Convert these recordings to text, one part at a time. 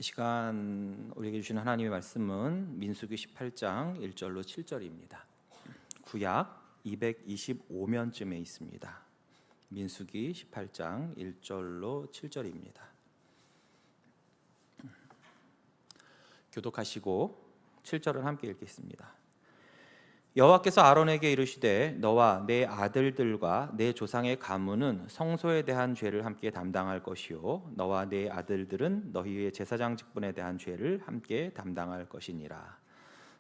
이 시간 우리에게 주시는 하나님의 말씀은 민수기 18장 1절로 7절입니다. 구약 225면쯤에 있습니다. 민수기 18장 1절로 7절입니다. 교독하시고 7절은 함께 읽겠습니다. 여호와께서 아론에게 이르시되 너와 내 아들들과 내 조상의 가문은 성소에 대한 죄를 함께 담당할 것이요 너와 내 아들들은 너희의 제사장 직분에 대한 죄를 함께 담당할 것이니라.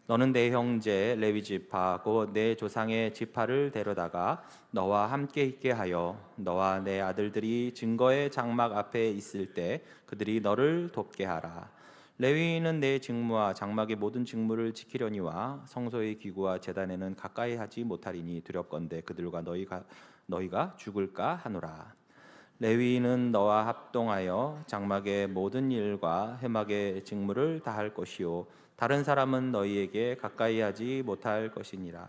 너는 내 형제 레위 지파 곧 내 조상의 지파를 데려다가 너와 함께 있게 하여 너와 내 아들들이 증거의 장막 앞에 있을 때 그들이 너를 돕게 하라. 레위인은 내 직무와 장막의 모든 직무를 지키려니와 성소의 기구와 제단에는 가까이 하지 못하리니 두렵건대 그들과 너희가 죽을까 하노라. 레위인은 너와 합동하여 장막의 모든 일과 회막의 직무를 다할 것이요 다른 사람은 너희에게 가까이 하지 못할 것이니라.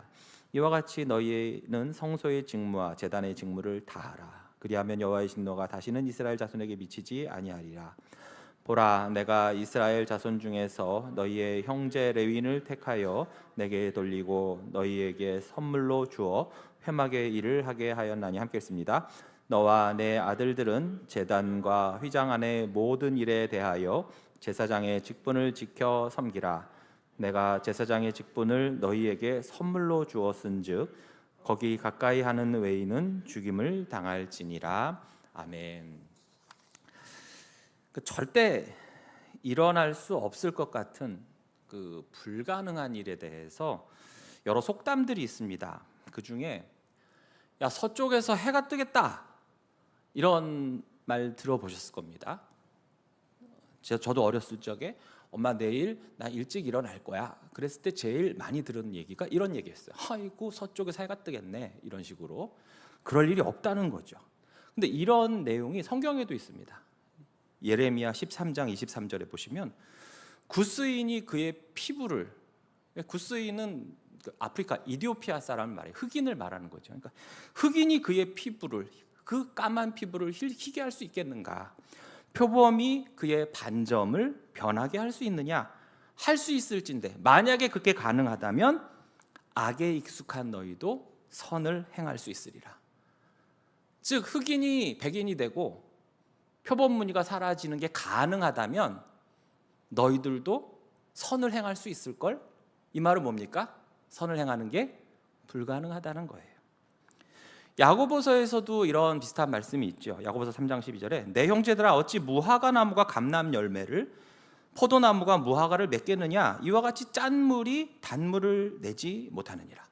이와 같이 너희는 성소의 직무와 제단의 직무를 다하라. 그리하면 여호와의 진노가 다시는 이스라엘 자손에게 미치지 아니하리라. 보라, 내가 이스라엘 자손 중에서 너희의 형제 레위인을 택하여 내게 돌리고 너희에게 선물로 주어 회막의 일을 하게 하였나니. 함께 읽습니다. 너와 내 아들들은 제단과 휘장 안의 모든 일에 대하여 제사장의 직분을 지켜 섬기라. 내가 제사장의 직분을 너희에게 선물로 주었은즉 거기 가까이 하는 외인은 죽임을 당할지니라. 아멘. 절대 일어날 수 없을 것 같은 그 불가능한 일에 대해서 여러 속담들이 있습니다. 그 중에 야 서쪽에서 해가 뜨겠다 이런 말 들어보셨을 겁니다. 저도 어렸을 적에 엄마 내일 나 일찍 일어날 거야 그랬을 때 제일 많이 들은 얘기가 이런 얘기였어요. 아이고 서쪽에서 해가 뜨겠네 이런 식으로. 그럴 일이 없다는 거죠. 근데 이런 내용이 성경에도 있습니다. 예레미야 13장 23절에 보시면 구스인이 그의 피부를, 구스인은 아프리카 이디오피아 사람을 말해요. 흑인을 말하는 거죠. 그러니까 흑인이 그의 피부를, 그 까만 피부를 희게 할 수 있겠는가? 표범이 그의 반점을 변하게 할 수 있느냐? 할 수 있을진데 만약에 그렇게 가능하다면 악에 익숙한 너희도 선을 행할 수 있으리라. 즉 흑인이 백인이 되고 표범 무늬가 사라지는 게 가능하다면 너희들도 선을 행할 수 있을걸? 이 말은 뭡니까? 선을 행하는 게 불가능하다는 거예요. 야고보서에서도 이런 비슷한 말씀이 있죠. 야고보서 3장 12절에 내 형제들아 어찌 무화과 나무가 감람 열매를 포도나무가 무화과를 맺겠느냐? 이와 같이 짠 물이 단물을 내지 못하느니라.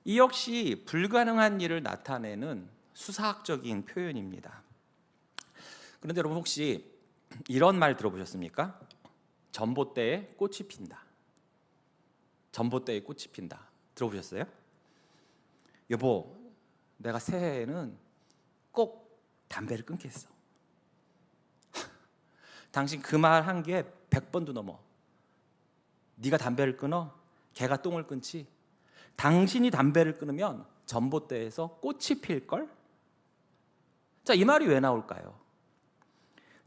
이 역시 불가능한 일을 나타내는 수사학적인 표현입니다. 그런데 여러분 혹시 이런 말 들어보셨습니까? 전봇대에 꽃이 핀다. 전봇대에 꽃이 핀다. 들어보셨어요? 여보, 내가 새해에는 꼭 담배를 끊겠어. 당신 그 말 한 게 100번도 넘어. 네가 담배를 끊어? 개가 똥을 끊지. 당신이 담배를 끊으면 전봇대에서 꽃이 필걸? 자, 이 말이 왜 나올까요?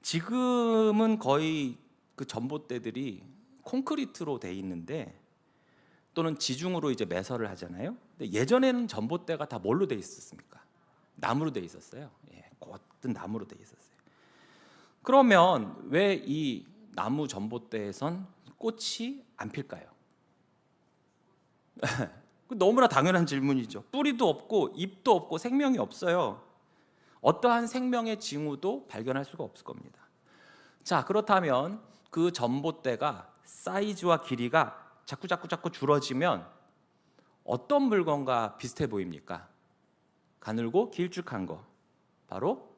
지금은 거의 그 전봇대들이 콘크리트로 돼 있는데 또는 지중으로 이제 매설을 하잖아요. 근데 예전에는 전봇대가 다 뭘로 돼 있었습니까? 나무로 돼 있었어요. 곧든 나무로 돼 있었어요. 그러면 왜 이 나무 전봇대에선 꽃이 안 필까요? 너무나 당연한 질문이죠. 뿌리도 없고 잎도 없고 생명이 없어요. 어떠한 생명의 징후도 발견할 수가 없을 겁니다. 자, 그렇다면 그 전봇대가 사이즈와 길이가 자꾸 줄어지면 어떤 물건과 비슷해 보입니까? 가늘고 길쭉한 거, 바로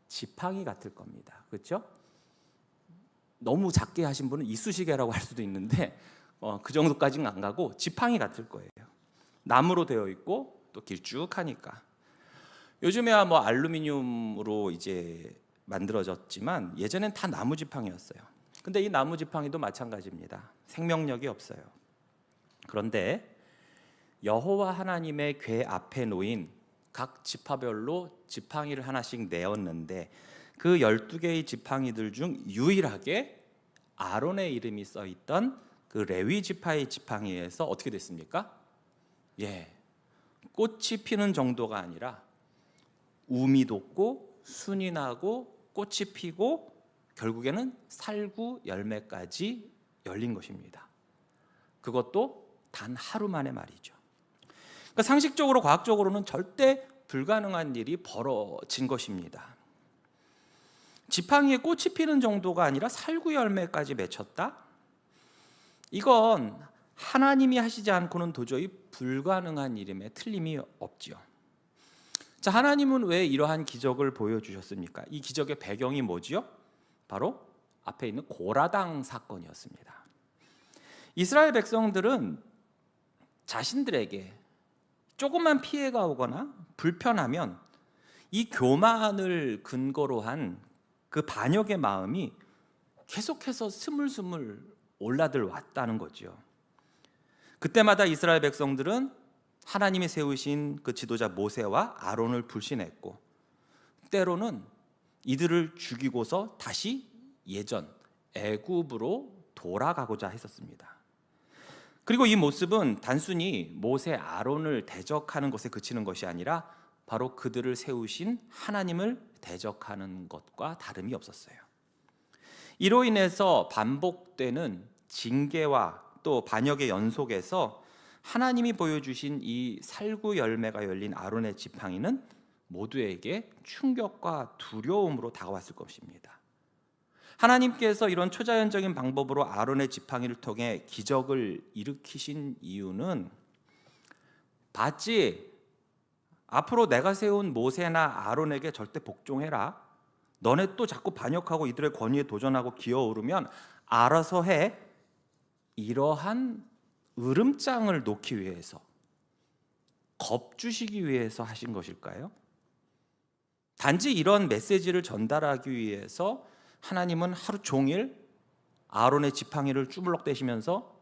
지팡이 같을 겁니다. 그렇죠? 너무 작게 하신 분은 이쑤시개라고 할 수도 있는데 그 정도까지는 안 가고 지팡이 같을 거예요. 나무로 되어 있고 또 길쭉하니까. 요즘에야 뭐 알루미늄으로 이제 만들어졌지만 예전엔 다 나무 지팡이였어요. 근데 이 나무 지팡이도 마찬가지입니다. 생명력이 없어요. 그런데 여호와 하나님의 궤 앞에 놓인 각 지파별로 지팡이를 하나씩 내었는데 그 12개의 지팡이들 중 유일하게 아론의 이름이 써 있던 그 레위 지파의 지팡이에서 어떻게 됐습니까? 꽃이 피는 정도가 아니라 우미 돋고 순이 나고 꽃이 피고 결국에는 살구 열매까지 열린 것입니다. 그것도 단 하루 만에 말이죠. 그러니까 상식적으로 과학적으로는 절대 불가능한 일이 벌어진 것입니다. 지팡이에 꽃이 피는 정도가 아니라 살구 열매까지 맺혔다? 이건 하나님이 하시지 않고는 도저히 불가능한 일임에 틀림이 없지요. 자, 하나님은 왜 이러한 기적을 보여주셨습니까? 이 기적의 배경이 뭐지요? 바로 앞에 있는 고라당 사건이었습니다. 이스라엘 백성들은 자신들에게 조금만 피해가 오거나 불편하면 이 교만을 근거로 한 그 반역의 마음이 계속해서 스물스물 올라들 왔다는 거죠. 그때마다 이스라엘 백성들은 하나님이 세우신 그 지도자 모세와 아론을 불신했고, 때로는 이들을 죽이고서 다시 예전 애굽으로 돌아가고자 했었습니다. 그리고 이 모습은 단순히 모세, 아론을 대적하는 것에 그치는 것이 아니라 바로 그들을 세우신 하나님을 대적하는 것과 다름이 없었어요. 이로 인해서 반복되는 징계와 또 반역의 연속에서 하나님이 보여주신 이 살구 열매가 열린 아론의 지팡이는 모두에게 충격과 두려움으로 다가왔을 것입니다. 하나님께서 이런 초자연적인 방법으로 아론의 지팡이를 통해 기적을 일으키신 이유는, 봤지? 앞으로 내가 세운 모세나 아론에게 절대 복종해라. 너네 또 자꾸 반역하고 이들의 권위에 도전하고 기어오르면 알아서 해. 이러한 으름장을 놓기 위해서, 겁주시기 위해서 하신 것일까요? 단지 이런 메시지를 전달하기 위해서 하나님은 하루 종일 아론의 지팡이를 주물럭대시면서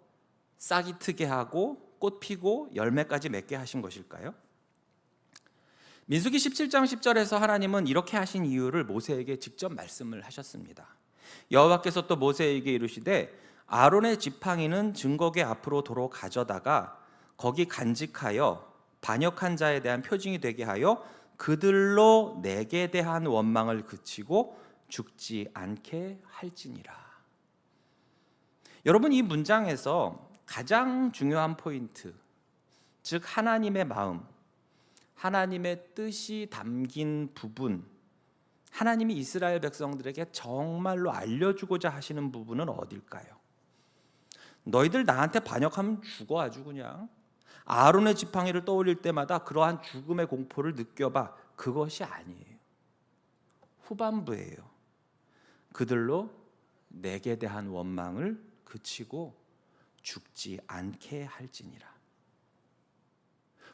싹이 트게 하고 꽃 피고 열매까지 맺게 하신 것일까요? 민수기 17장 10절에서 하나님은 이렇게 하신 이유를 모세에게 직접 말씀을 하셨습니다. 여호와께서 또 모세에게 이르시되 아론의 지팡이는 증거궤 앞으로 도로 가져다가 거기 간직하여 반역한 자에 대한 표징이 되게 하여 그들로 내게 대한 원망을 그치고 죽지 않게 할지니라. 여러분, 이 문장에서 가장 중요한 포인트, 즉 하나님의 마음, 하나님의 뜻이 담긴 부분, 하나님이 이스라엘 백성들에게 정말로 알려주고자 하시는 부분은 어딜까요? 너희들 나한테 반역하면 죽어 아주 그냥. 아론의 지팡이를 떠올릴 때마다 그러한 죽음의 공포를 느껴봐. 그것이 아니에요. 후반부예요. 그들로 내게 대한 원망을 그치고 죽지 않게 할지니라.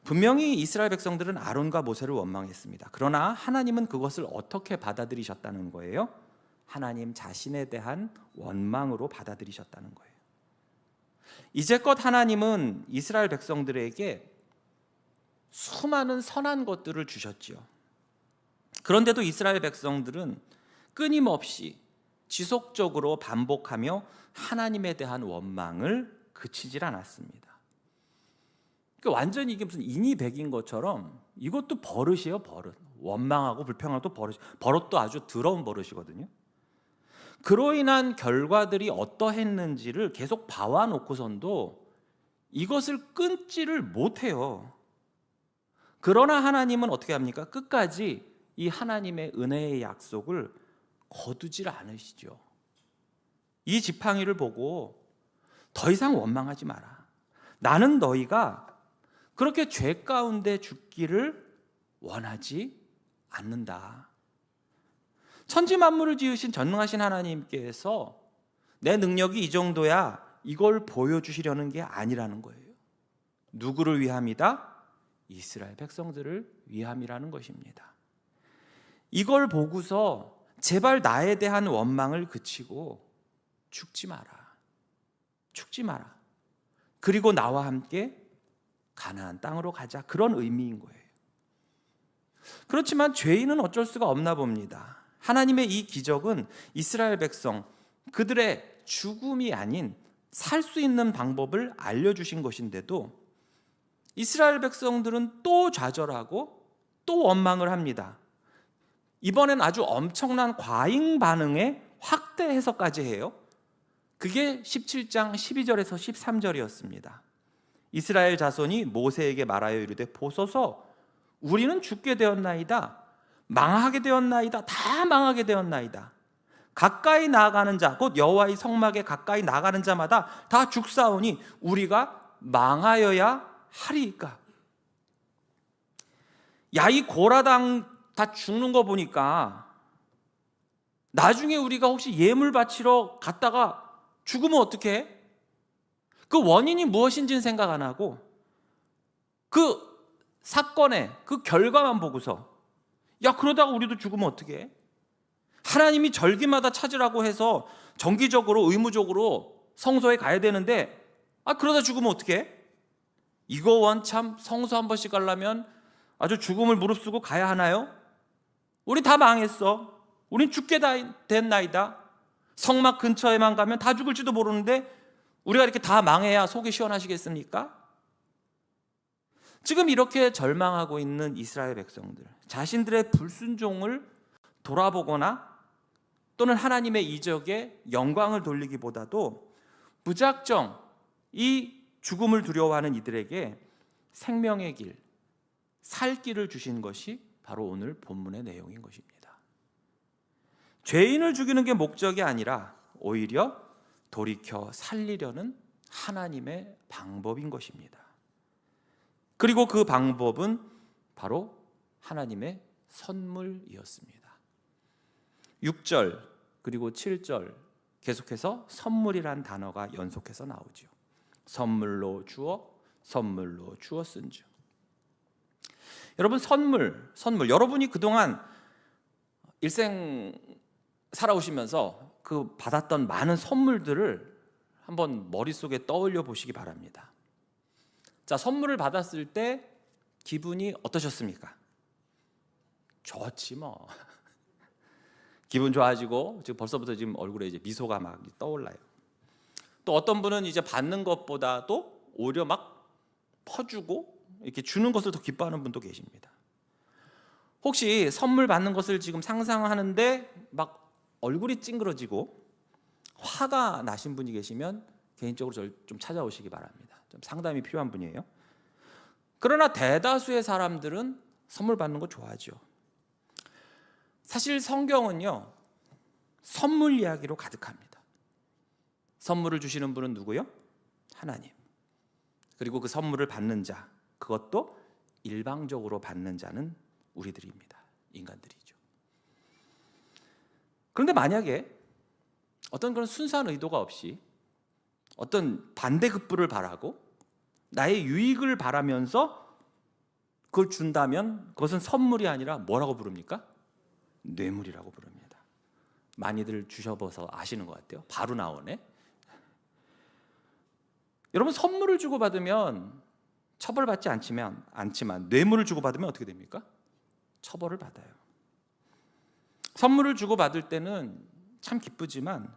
분명히 이스라엘 백성들은 아론과 모세를 원망했습니다. 그러나 하나님은 그것을 어떻게 받아들이셨다는 거예요? 하나님 자신에 대한 원망으로 받아들이셨다는 거예요. 이제껏 하나님은 이스라엘 백성들에게 수많은 선한 것들을 주셨지요. 그런데도 이스라엘 백성들은 끊임없이 지속적으로 반복하며 하나님에 대한 원망을 그치질 않았습니다. 그러니까 완전히 이게 무슨 인이백인 것처럼 이것도 버릇이에요. 버릇. 원망하고 불평하고 버릇도 아주 더러운 버릇이거든요. 그로 인한 결과들이 어떠했는지를 계속 봐와놓고선도 이것을 끊지를 못해요. 그러나 하나님은 어떻게 합니까? 끝까지 이 하나님의 은혜의 약속을 거두질 않으시죠. 이 지팡이를 보고 더 이상 원망하지 마라. 나는 너희가 그렇게 죄 가운데 죽기를 원하지 않는다. 천지 만물을 지으신 전능하신 하나님께서 내 능력이 이 정도야, 이걸 보여주시려는 게 아니라는 거예요. 누구를 위함이다? 이스라엘 백성들을 위함이라는 것입니다. 이걸 보고서 제발 나에 대한 원망을 그치고 죽지 마라. 죽지 마라. 그리고 나와 함께 가나안 땅으로 가자. 그런 의미인 거예요. 그렇지만 죄인은 어쩔 수가 없나 봅니다. 하나님의 이 기적은 이스라엘 백성, 그들의 죽음이 아닌 살 수 있는 방법을 알려주신 것인데도 이스라엘 백성들은 또 좌절하고 또 원망을 합니다. 이번엔 아주 엄청난 과잉 반응에 확대 해석까지 해요. 그게 17장 12절에서 13절이었습니다. 이스라엘 자손이 모세에게 말하여 이르되 보소서 우리는 죽게 되었나이다. 망하게 되었나이다. 다 망하게 되었나이다. 가까이 나아가는 자 곧 여호와의 성막에 가까이 나가는 자마다 다 죽사오니 우리가 망하여야 하리이까. 야, 이 고라당 다 죽는 거 보니까 나중에 우리가 혹시 예물 바치러 갔다가 죽으면 어떻게 해? 그 원인이 무엇인지는 생각 안 하고 그 사건의 그 결과만 보고서 야, 그러다가 우리도 죽으면 어떻게 해? 하나님이 절기마다 찾으라고 해서 정기적으로 의무적으로 성소에 가야 되는데 그러다 죽으면 어떻게 해? 이거 원참 성소 한 번씩 가려면 아주 죽음을 무릅쓰고 가야 하나요? 우리 다 망했어. 우린 죽게 됐나이다. 성막 근처에만 가면 다 죽을지도 모르는데 우리가 이렇게 다 망해야 속이 시원하시겠습니까? 지금 이렇게 절망하고 있는 이스라엘 백성들, 자신들의 불순종을 돌아보거나 또는 하나님의 이적에 영광을 돌리기보다도 무작정 이 죽음을 두려워하는 이들에게 생명의 길, 살 길을 주신 것이 바로 오늘 본문의 내용인 것입니다. 죄인을 죽이는 게 목적이 아니라 오히려 돌이켜 살리려는 하나님의 방법인 것입니다. 그리고 그 방법은 바로 하나님의 선물이었습니다. 6절 그리고 7절 계속해서 선물이란 단어가 연속해서 나오죠. 선물로 주었은즉. 여러분, 선물 여러분이 그동안 일생 살아오시면서 그 받았던 많은 선물들을 한번 머릿속에 떠올려 보시기 바랍니다. 자, 선물을 받았을 때 기분이 어떠셨습니까? 좋았지 뭐. 기분 좋아지고 지금 벌써부터 지금 얼굴에 이제 미소가 막 떠올라요. 또 어떤 분은 이제 받는 것보다도 오히려 막 퍼주고 이렇게 주는 것을 더 기뻐하는 분도 계십니다. 혹시 선물 받는 것을 지금 상상하는데 막 얼굴이 찡그러지고 화가 나신 분이 계시면 개인적으로 저를 좀 찾아오시기 바랍니다. 좀 상담이 필요한 분이에요. 그러나 대다수의 사람들은 선물 받는 거 좋아하죠. 사실 성경은요, 선물 이야기로 가득합니다. 선물을 주시는 분은 누구요? 하나님. 그리고 그 선물을 받는 자, 그것도 일방적으로 받는 자는 우리들입니다. 인간들이죠. 그런데 만약에 어떤 그런 순수한 의도가 없이 어떤 반대급부를 바라고 나의 유익을 바라면서 그걸 준다면 그것은 선물이 아니라 뭐라고 부릅니까? 뇌물이라고 부릅니다. 많이들 주셔봐서 아시는 것 같아요. 바로 나오네. 여러분, 선물을 주고받으면 처벌받지 않지만 뇌물을 주고받으면 어떻게 됩니까? 처벌을 받아요. 선물을 주고받을 때는 참 기쁘지만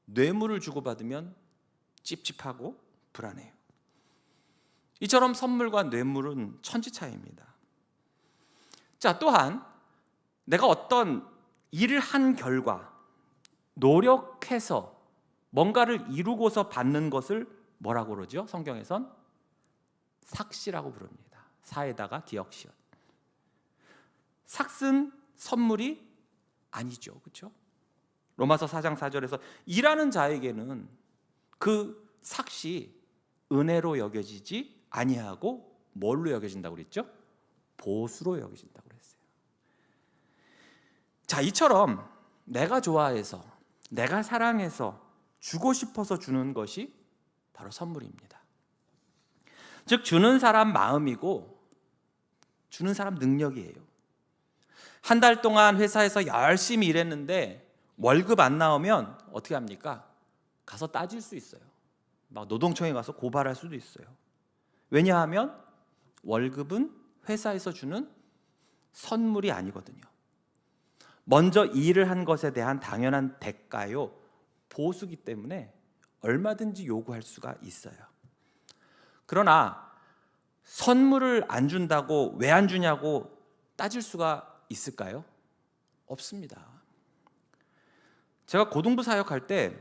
뇌물을 주고받으면 찝찝하고 불안해요. 이처럼 선물과 뇌물은 천지차이입니다. 자, 또한 내가 어떤 일을 한 결과 노력해서 뭔가를 이루고서 받는 것을 뭐라고 그러죠? 성경에선 삭시라고 부릅니다. 사에다가 기역시옷. 삭은 선물이 아니죠, 그렇죠? 로마서 4장 4절에서 일하는 자에게는 그 삭시 은혜로 여겨지지 아니하고 뭘로 여겨진다고 그랬죠? 보수로 여겨진다고 그랬어요. 자, 이처럼 내가 좋아해서, 내가 사랑해서, 주고 싶어서 주는 것이 바로 선물입니다. 즉, 주는 사람 마음이고 주는 사람 능력이에요. 한 달 동안 회사에서 열심히 일했는데 월급 안 나오면 어떻게 합니까? 가서 따질 수 있어요. 막 노동청에 가서 고발할 수도 있어요. 왜냐하면 월급은 회사에서 주는 선물이 아니거든요. 먼저 일을 한 것에 대한 당연한 대가요, 보수기 때문에 얼마든지 요구할 수가 있어요. 그러나 선물을 안 준다고 왜 안 주냐고 따질 수가 있을까요? 없습니다. 제가 고등부 사역할 때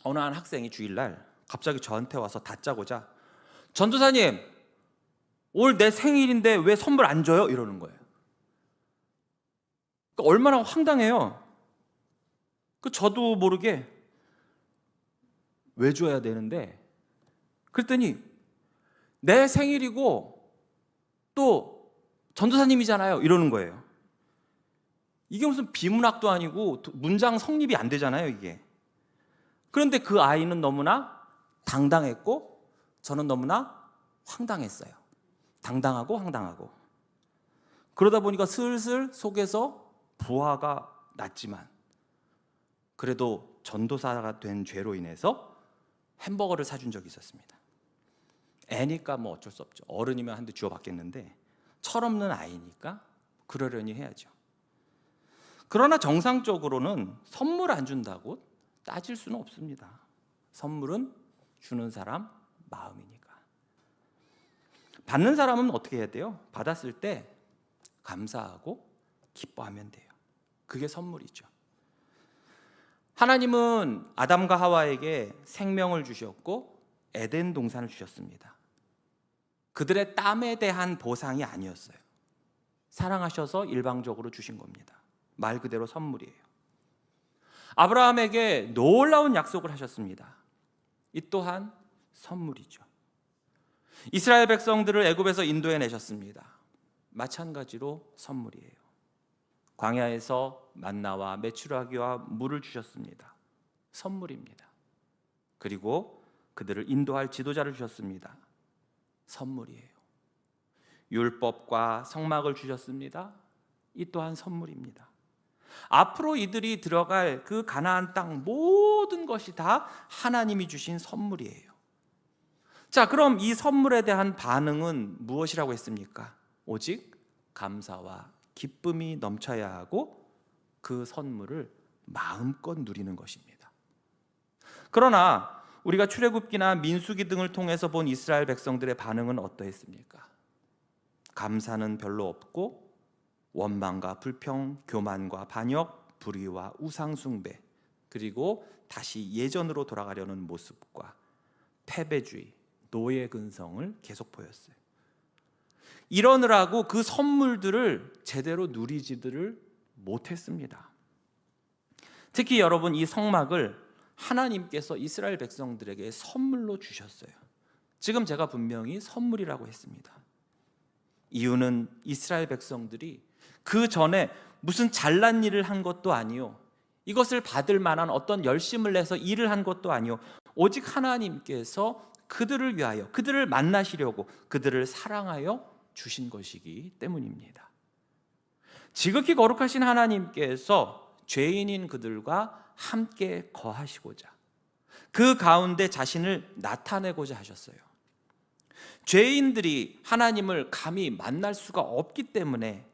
어느 한 학생이 주일날 갑자기 저한테 와서 다짜고자 전도사님, 올 내 생일인데 왜 선물 안 줘요? 이러는 거예요. 그러니까 얼마나 황당해요. 저도 모르게 왜 줘야 되는데, 그랬더니 내 생일이고 또 전도사님이잖아요 이러는 거예요. 이게 무슨 비문학도 아니고 문장 성립이 안 되잖아요 이게. 그런데 그 아이는 너무나 당당했고 저는 너무나 황당했어요. 당당하고 황당하고. 그러다 보니까 슬슬 속에서 부하가 났지만 그래도 전도사가 된 죄로 인해서 햄버거를 사준 적이 있었습니다. 애니까 뭐 어쩔 수 없죠. 어른이면 한 대 주워받겠는데 철없는 아이니까 그러려니 해야죠. 그러나 정상적으로는 선물 안 준다고 따질 수는 없습니다. 선물은 주는 사람 마음이니까. 받는 사람은 어떻게 해야 돼요? 받았을 때 감사하고 기뻐하면 돼요. 그게 선물이죠. 하나님은 아담과 하와에게 생명을 주셨고 에덴 동산을 주셨습니다. 그들의 땀에 대한 보상이 아니었어요. 사랑하셔서 일방적으로 주신 겁니다. 말 그대로 선물이에요. 아브라함에게 놀라운 약속을 하셨습니다. 이 또한 선물이죠. 이스라엘 백성들을 애굽에서 인도해 내셨습니다. 마찬가지로 선물이에요. 광야에서 만나와 메추라기와 물을 주셨습니다. 선물입니다. 그리고 그들을 인도할 지도자를 주셨습니다. 선물이에요. 율법과 성막을 주셨습니다. 이 또한 선물입니다. 앞으로 이들이 들어갈 그 가나안 땅 모든 것이 다 하나님이 주신 선물이에요. 자, 그럼 이 선물에 대한 반응은 무엇이라고 했습니까? 오직 감사와 기쁨이 넘쳐야 하고 그 선물을 마음껏 누리는 것입니다. 그러나 우리가 출애굽기나 민수기 등을 통해서 본 이스라엘 백성들의 반응은 어떠했습니까? 감사는 별로 없고 원망과 불평, 교만과 반역, 불의와 우상숭배, 그리고 다시 예전으로 돌아가려는 모습과 패배주의, 노예 근성을 계속 보였어요. 이러느라고 그 선물들을 제대로 누리지들을 못했습니다. 특히 여러분, 이 성막을 하나님께서 이스라엘 백성들에게 선물로 주셨어요. 지금 제가 분명히 선물이라고 했습니다. 이유는 이스라엘 백성들이 그 전에 무슨 잘난 일을 한 것도 아니요, 이것을 받을 만한 어떤 열심을 내서 일을 한 것도 아니요, 오직 하나님께서 그들을 위하여, 그들을 만나시려고, 그들을 사랑하여 주신 것이기 때문입니다. 지극히 거룩하신 하나님께서 죄인인 그들과 함께 거하시고자, 그 가운데 자신을 나타내고자 하셨어요. 죄인들이 하나님을 감히 만날 수가 없기 때문에,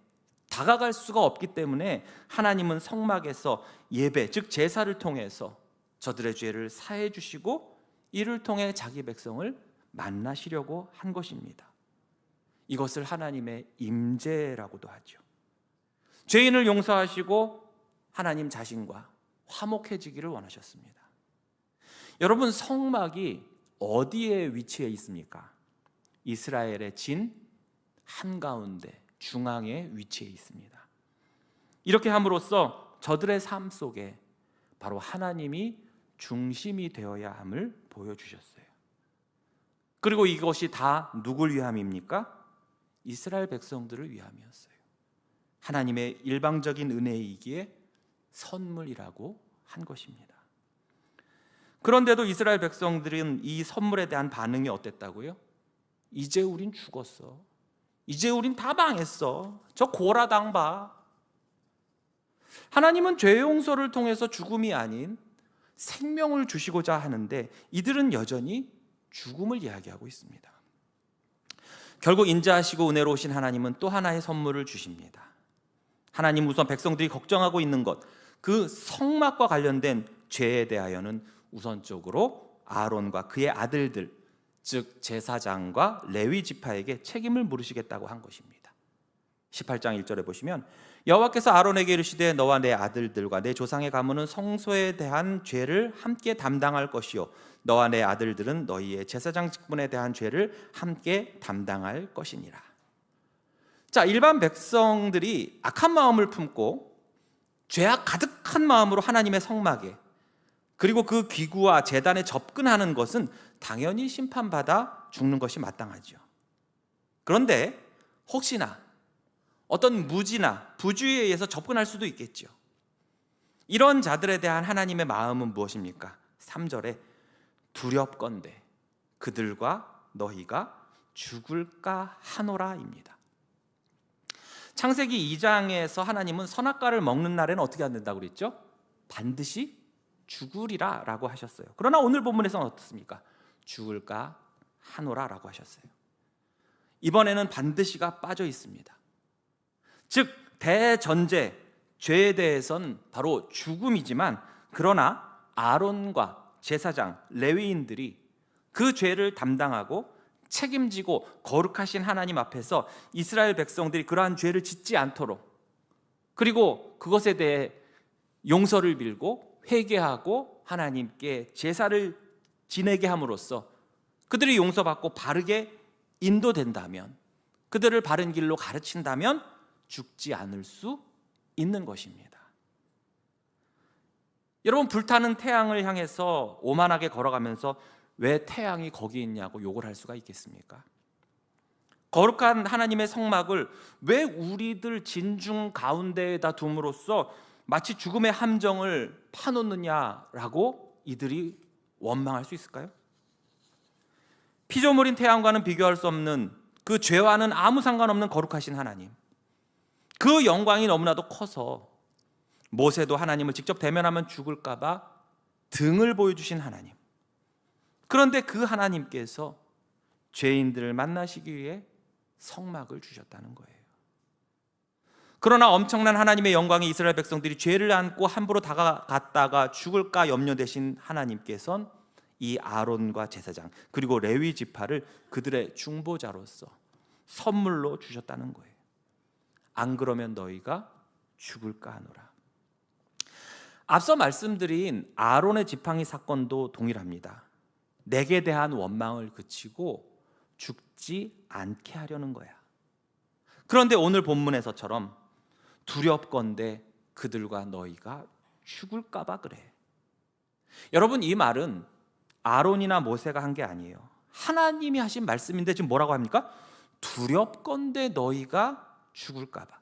다가갈 수가 없기 때문에 하나님은 성막에서 예배, 즉 제사를 통해서 저들의 죄를 사해 주시고 이를 통해 자기 백성을 만나시려고 한 것입니다. 이것을 하나님의 임재라고도 하죠. 죄인을 용서하시고 하나님 자신과 화목해지기를 원하셨습니다. 여러분, 성막이 어디에 위치해 있습니까? 이스라엘의 진 한가운데 중앙에 위치해 있습니다. 이렇게 함으로써 저들의 삶 속에 바로 하나님이 중심이 되어야 함을 보여주셨어요. 그리고 이것이 다 누굴 위함입니까? 이스라엘 백성들을 위함이었어요. 하나님의 일방적인 은혜이기에 선물이라고 한 것입니다. 그런데도 이스라엘 백성들은 이 선물에 대한 반응이 어땠다고요? 이제 우린 죽었어. 이제 우린 다 망했어. 저 고라당 봐. 하나님은 죄 용서를 통해서 죽음이 아닌 생명을 주시고자 하는데 이들은 여전히 죽음을 이야기하고 있습니다. 결국 인자하시고 은혜로우신 하나님은 또 하나의 선물을 주십니다. 하나님 우선 백성들이 걱정하고 있는 것, 그 성막과 관련된 죄에 대하여는 우선적으로 아론과 그의 아들들, 즉 제사장과 레위 지파에게 책임을 물으시겠다고 한 것입니다. 18장 1절에 보시면 여호와께서 아론에게 이르시되 너와 내 아들들과 내 조상의 가문은 성소에 대한 죄를 함께 담당할 것이요 너와 내 아들들은 너희의 제사장 직분에 대한 죄를 함께 담당할 것이니라. 자, 일반 백성들이 악한 마음을 품고 죄악 가득한 마음으로 하나님의 성막에 그리고 그 기구와 제단에 접근하는 것은 당연히 심판받아 죽는 것이 마땅하죠. 그런데 혹시나 어떤 무지나 부주의에 의해서 접근할 수도 있겠죠. 이런 자들에 대한 하나님의 마음은 무엇입니까? 3절에 두렵건대 그들과 너희가 죽을까 하노라입니다. 창세기 2장에서 하나님은 선악과를 먹는 날에는 어떻게 안 된다고 그랬죠? 반드시 죽으리라 라고 하셨어요. 그러나 오늘 본문에서는 어떻습니까? 죽을까 하노라 라고 하셨어요. 이번에는 반드시가 빠져 있습니다. 즉 대전제 죄에 대해서는 바로 죽음이지만, 그러나 아론과 제사장, 레위인들이 그 죄를 담당하고 책임지고 거룩하신 하나님 앞에서 이스라엘 백성들이 그러한 죄를 짓지 않도록, 그리고 그것에 대해 용서를 빌고 회개하고 하나님께 제사를 지내게 함으로써 그들이 용서받고 바르게 인도된다면, 그들을 바른 길로 가르친다면 죽지 않을 수 있는 것입니다. 여러분, 불타는 태양을 향해서 오만하게 걸어가면서 왜 태양이 거기 있냐고 욕을 할 수가 있겠습니까? 거룩한 하나님의 성막을 왜 우리들 진중 가운데에다 둠으로써 마치 죽음의 함정을 파놓느냐라고 이들이 원망할 수 있을까요? 피조물인 태양과는 비교할 수 없는, 그 죄와는 아무 상관없는 거룩하신 하나님, 그 영광이 너무나도 커서 모세도 하나님을 직접 대면하면 죽을까 봐 등을 보여주신 하나님, 그런데 그 하나님께서 죄인들을 만나시기 위해 성막을 주셨다는 거예요. 그러나 엄청난 하나님의 영광이 이스라엘 백성들이 죄를 안고 함부로 다가갔다가 죽을까 염려되신 하나님께서는 이 아론과 제사장 그리고 레위 지파를 그들의 중보자로서 선물로 주셨다는 거예요. 안 그러면 너희가 죽을까 하노라. 앞서 말씀드린 아론의 지팡이 사건도 동일합니다. 내게 대한 원망을 그치고 죽지 않게 하려는 거야. 그런데 오늘 본문에서처럼 두렵건대 그들과 너희가 죽을까 봐 그래. 여러분, 이 말은 아론이나 모세가 한 게 아니에요. 하나님이 하신 말씀인데 지금 뭐라고 합니까? 두렵건대 너희가 죽을까 봐.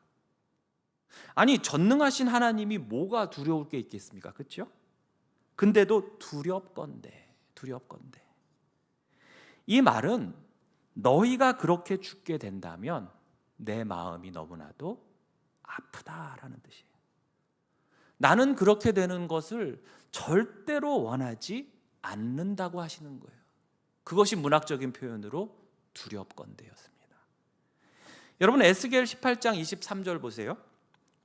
아니, 전능하신 하나님이 뭐가 두려울 게 있겠습니까? 그렇죠? 근데도 두렵건대. 이 말은 너희가 그렇게 죽게 된다면 내 마음이 너무나도 아프다라는 뜻이에요. 나는 그렇게 되는 것을 절대로 원하지 않는다고 하시는 거예요. 그것이 문학적인 표현으로 두렵건대였습니다. 여러분, 에스겔 18장 23절 보세요.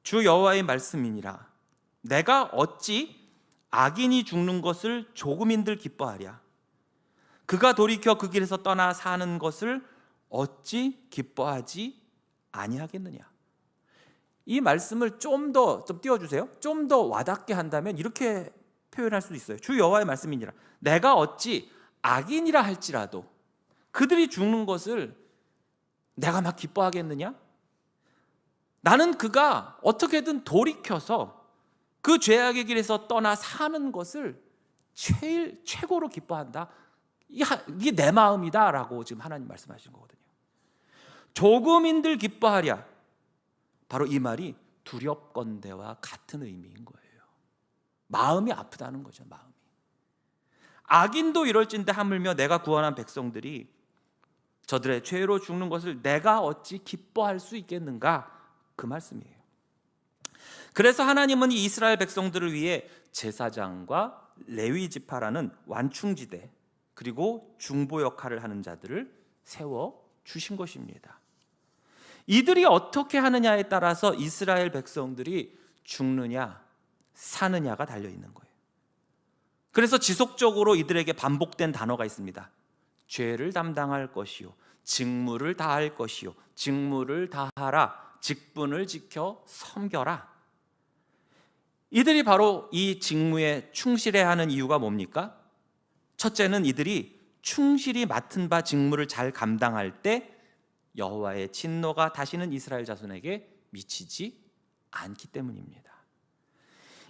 주 여호와의 말씀이니라. 내가 어찌 악인이 죽는 것을 조금인들 기뻐하랴. 그가 돌이켜 그 길에서 떠나 사는 것을 어찌 기뻐하지 아니하겠느냐. 이 말씀을 좀 띄워주세요. 좀 더 와닿게 한다면 이렇게 표현할 수 있어요. 주 여호와의 말씀이니라. 내가 어찌 악인이라 할지라도 그들이 죽는 것을 내가 막 기뻐하겠느냐? 나는 그가 어떻게든 돌이켜서 그 죄악의 길에서 떠나 사는 것을 최고로 기뻐한다. 이게 내 마음이다 라고 지금 하나님 말씀하시는 거거든요. 조금인들 기뻐하랴. 바로 이 말이 두렵건대와 같은 의미인 거예요. 마음이 아프다는 거죠. 마음이. 악인도 이럴진대 하물며 내가 구원한 백성들이 저들의 죄로 죽는 것을 내가 어찌 기뻐할 수 있겠는가, 그 말씀이에요. 그래서 하나님은 이 이스라엘 백성들을 위해 제사장과 레위 지파라는 완충지대 그리고 중보 역할을 하는 자들을 세워 주신 것입니다. 이들이 어떻게 하느냐에 따라서 이스라엘 백성들이 죽느냐 사느냐가 달려 있는 거예요. 그래서 지속적으로 이들에게 반복된 단어가 있습니다. 죄를 담당할 것이요, 직무를 다할 것이요, 직무를 다하라, 직분을 지켜 섬겨라. 이들이 바로 이 직무에 충실해야 하는 이유가 뭡니까? 첫째는 이들이 충실히 맡은 바 직무를 잘 감당할 때 여호와의 진노가 다시는 이스라엘 자손에게 미치지 않기 때문입니다.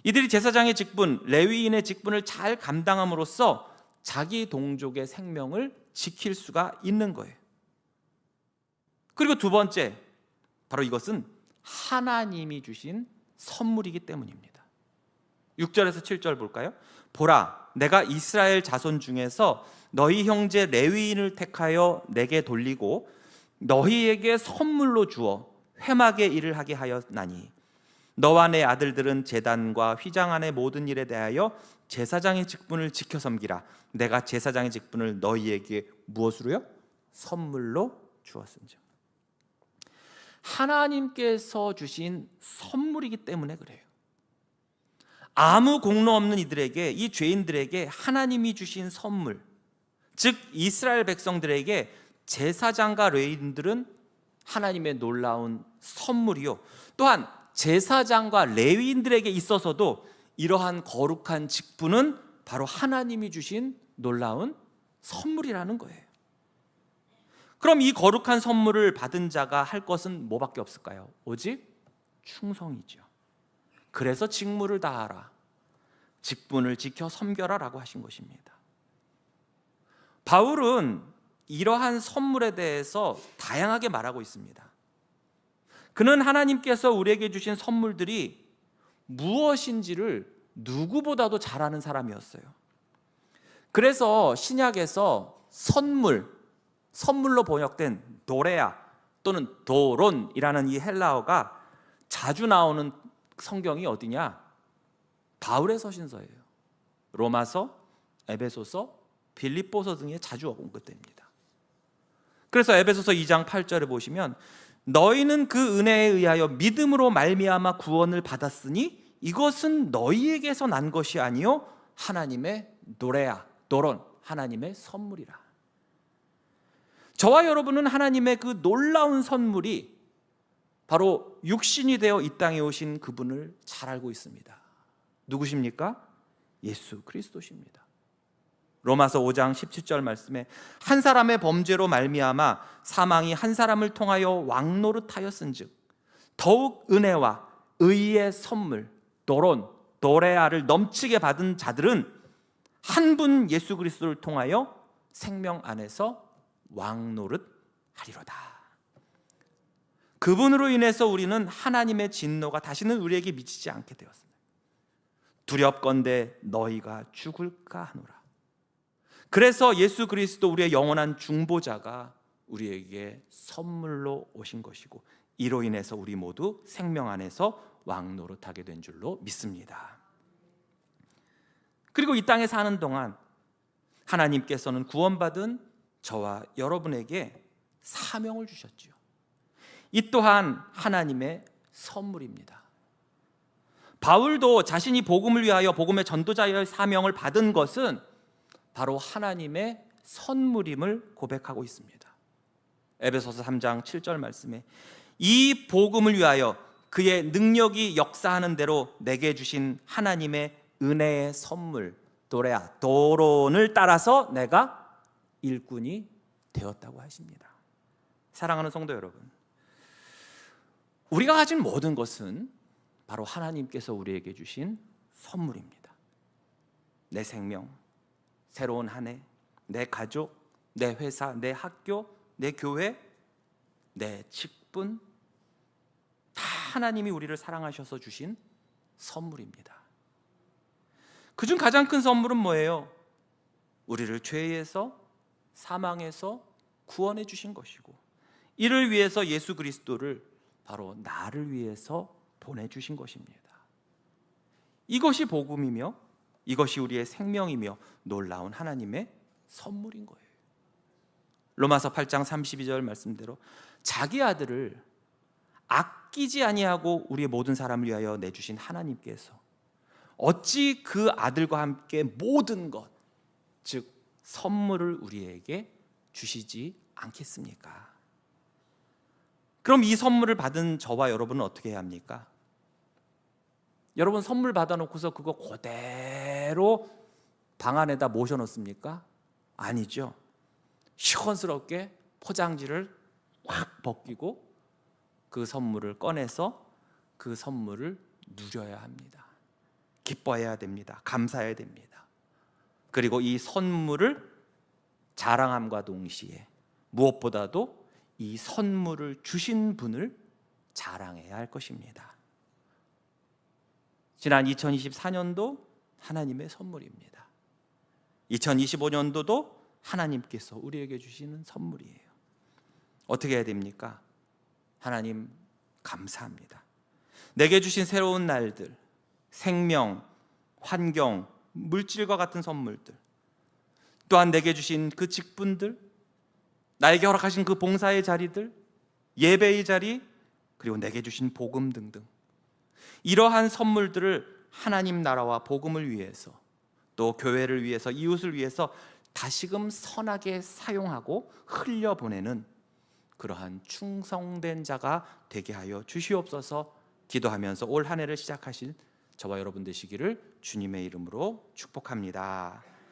이들이 제사장의 직분, 레위인의 직분을 잘 감당함으로써 자기 동족의 생명을 지킬 수가 있는 거예요. 그리고 두 번째, 바로 이것은 하나님이 주신 선물이기 때문입니다. 6절에서 7절 볼까요? 보라, 내가 이스라엘 자손 중에서 너희 형제 레위인을 택하여 내게 돌리고 너희에게 선물로 주어 회막의 일을 하게 하였나니 너와 내 아들들은 제단과 휘장 안의 모든 일에 대하여 제사장의 직분을 지켜 섬기라. 내가 제사장의 직분을 너희에게 무엇으로요? 선물로 주었은즉. 하나님께서 주신 선물이기 때문에 그래요. 아무 공로 없는 이들에게, 이 죄인들에게 하나님이 주신 선물, 즉 이스라엘 백성들에게 제사장과 레위인들은 하나님의 놀라운 선물이요, 또한 제사장과 레위인들에게 있어서도 이러한 거룩한 직분은 바로 하나님이 주신 놀라운 선물이라는 거예요. 그럼 이 거룩한 선물을 받은 자가 할 것은 뭐밖에 없을까요? 오직 충성이죠. 그래서 직무를 다하라, 직분을 지켜 섬겨라 라고 하신 것입니다. 바울은 이러한 선물에 대해서 다양하게 말하고 있습니다. 그는 하나님께서 우리에게 주신 선물들이 무엇인지를 누구보다도 잘 아는 사람이었어요. 그래서 신약에서 선물로 번역된 도레아 또는 도론이라는 이 헬라어가 자주 나오는 성경이 어디냐? 바울의 서신서예요. 로마서, 에베소서, 빌립보서 등에 자주 언급됩니다. 그래서 에베소서 2장 8절에 보시면 너희는 그 은혜에 의하여 믿음으로 말미암아 구원을 받았으니 이것은 너희에게서 난 것이 아니요 하나님의 도론, 하나님의 선물이라. 저와 여러분은 하나님의 그 놀라운 선물이 바로 육신이 되어 이 땅에 오신 그분을 잘 알고 있습니다. 누구십니까? 예수 그리스도십니다. 로마서 5장 17절 말씀에 한 사람의 범죄로 말미암아 사망이 한 사람을 통하여 왕노릇하였은즉 더욱 은혜와 의의 선물 도레아를 넘치게 받은 자들은 한 분 예수 그리스도를 통하여 생명 안에서 왕노릇하리로다. 그분으로 인해서 우리는 하나님의 진노가 다시는 우리에게 미치지 않게 되었습니다. 두렵건대 너희가 죽을까 하노라. 그래서 예수 그리스도 우리의 영원한 중보자가 우리에게 선물로 오신 것이고 이로 인해서 우리 모두 생명 안에서 왕노릇하게 된 줄로 믿습니다. 그리고 이 땅에 사는 동안 하나님께서는 구원받은 저와 여러분에게 사명을 주셨지요. 이 또한 하나님의 선물입니다. 바울도 자신이 복음을 위하여 복음의 전도자의 사명을 받은 것은 바로 하나님의 선물임을 고백하고 있습니다. 에베소서 3장 7절 말씀에 이 복음을 위하여 그의 능력이 역사하는 대로 내게 주신 하나님의 은혜의 선물 도론을 따라서 내가 일꾼이 되었다고 하십니다. 사랑하는 성도 여러분, 우리가 가진 모든 것은 바로 하나님께서 우리에게 주신 선물입니다. 내 생명, 새로운 한 해, 내 가족, 내 회사, 내 학교, 내 교회, 내 직분, 다 하나님이 우리를 사랑하셔서 주신 선물입니다. 그중 가장 큰 선물은 뭐예요? 우리를 죄에서, 사망에서 구원해 주신 것이고 이를 위해서 예수 그리스도를 바로 나를 위해서 보내주신 것입니다. 이것이 복음이며 이것이 우리의 생명이며 놀라운 하나님의 선물인 거예요. 로마서 8장 32절 말씀대로 자기 아들을 아끼지 아니하고 우리의 모든 사람을 위하여 내주신 하나님께서 어찌 그 아들과 함께 모든 것, 즉 선물을 우리에게 주시지 않겠습니까? 그럼 이 선물을 받은 저와 여러분은 어떻게 해야 합니까? 여러분 선물 받아놓고서 그거 그대로 방 안에다 모셔놓습니까? 아니죠. 시원스럽게 포장지를 확 벗기고 그 선물을 꺼내서 그 선물을 누려야 합니다. 기뻐해야 됩니다. 감사해야 됩니다. 그리고 이 선물을 자랑함과 동시에 무엇보다도 이 선물을 주신 분을 자랑해야 할 것입니다. 지난 2024년도 하나님의 선물입니다. 2025년도도 하나님께서 우리에게 주시는 선물이에요. 어떻게 해야 됩니까? 하나님 감사합니다. 내게 주신 새로운 날들, 생명, 환경, 물질과 같은 선물들, 또한 내게 주신 그 직분들, 나에게 허락하신 그 봉사의 자리들, 예배의 자리, 그리고 내게 주신 복음 등등, 이러한 선물들을 하나님 나라와 복음을 위해서, 또 교회를 위해서, 이웃을 위해서 다시금 선하게 사용하고 흘려보내는 그러한 충성된 자가 되게 하여 주시옵소서. 기도하면서 올 한 해를 시작하실 저와 여러분 되시기를 주님의 이름으로 축복합니다.